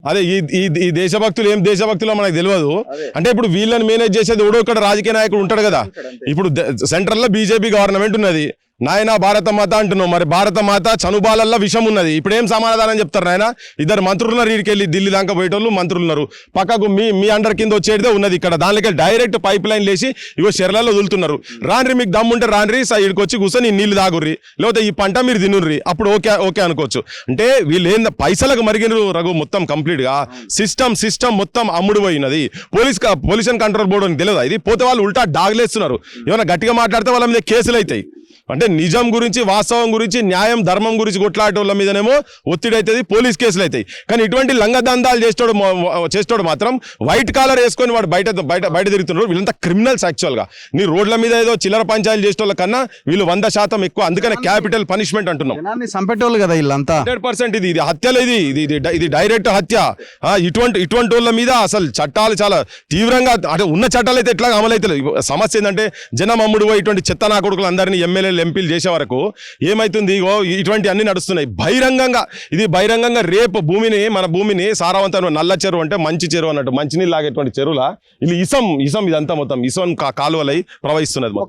అదే ఈ దేశభక్తులు ఏం దేశభక్తులో మనకు తెలియదు. అంటే ఇప్పుడు వీళ్ళని మేనేజ్ చేసేది ఎవడో ఇక్కడ రాజకీయ నాయకుడు ఉంటాడు కదా. ఇప్పుడు సెంట్రల్ లో బీజేపీ గవర్నమెంట్ ఉన్నది, నాయన భారత మాత అంటున్నావు, మరి భారత మాత చనుబాలల్లో విషం ఉన్నది. ఇప్పుడు ఏం సమాధానం చెప్తారు నాయన? ఇద్దరు మంత్రులు ఉన్నారు, వీడికి వెళ్ళి ఢిల్లీ దాకా పోయేటోళ్ళు మంత్రులు ఉన్నారు, పక్కకు మీ అండర్ కింద వచ్చేదే ఉన్నది. ఇక్కడ దానిలోకి డైరెక్ట్ పైప్ లైన్ లేసి ఇగో చెర్లలో వదులుతున్నారు. రాన్రి, మీకు దమ్ముంటే రాన్రి, ఇక్కడికి వచ్చి కూర్చొని నీళ్లు తాగుర్రి, లేకపోతే ఈ పంట మీరు తినుర్రి, అప్పుడు ఓకే అనుకోవచ్చు. అంటే వీళ్ళు ఏంద పైసలకు మరిగినరు రఘు, మొత్తం కంప్లీట్ గా సిస్టమ్ మొత్తం అమ్ముడు పోయినది. పొల్యూషన్ కంట్రోల్ బోర్డు అని తెలియదా ఇది? పోతే వాళ్ళు ఉల్టా డాగ్లేస్తున్నారు. ఏమైనా గట్టిగా మాట్లాడితే వాళ్ళ మీద కేసులు అవుతాయి. అంటే నిజం గురించి, వాస్తవం గురించి, న్యాయం ధర్మం గురించి కొట్లాడేటోళ్ళ మీదనేమో ఒత్తిడి అవుతుంది, పోలీస్ కేసులు అవుతాయి. కానీ ఇటువంటి లంగదందాలు చేసేటోడు మాత్రం వైట్ కాలర్ వేసుకొని వాడు బయట తిరుగుతున్నారు. వీళ్ళంతా క్రిమినల్స్ యాక్చువల్గా. నీ రోడ్ల మీద ఏదో చిల్లర పంచాయలు చేసేటోళ్ళ కన్నా వీళ్ళు 100% ఎక్కువ. అందుకనే క్యాపిటల్ పనిష్మెంట్ అంటున్నాం. చంపేటోళ్ళు కదా వీళ్ళంతా. 100% ఇది హత్యలు, ఇది డైరెక్ట్ హత్య. ఇటువంటి వాళ్ళ మీద అసలు చట్టాలు చాలా తీవ్రంగా, అంటే ఉన్న చట్టాలు అయితే ఎట్లా అమలైతే. సమస్య ఏంటంటే జనం అమ్ముడు పోయి ఇటువంటి చెత్త నా కొడుకులు అందరినీ ఎమ్మెల్యేలు ఎంపీలు చేసే వరకు ఏమైతుంది, ఇటువంటి అన్ని నడుస్తున్నాయి బహిరంగంగా. రేపు మన భూమిని సారవంతమైన నల్ల చెరువు అంటే మంచి చెరువు అన్నట్టు, మంచినీళ్ళు లాగేటువంటి చెరువులా ఇసం ఇదంతా మొత్తం ఇసం కాలువలై ప్రవహిస్తున్నది.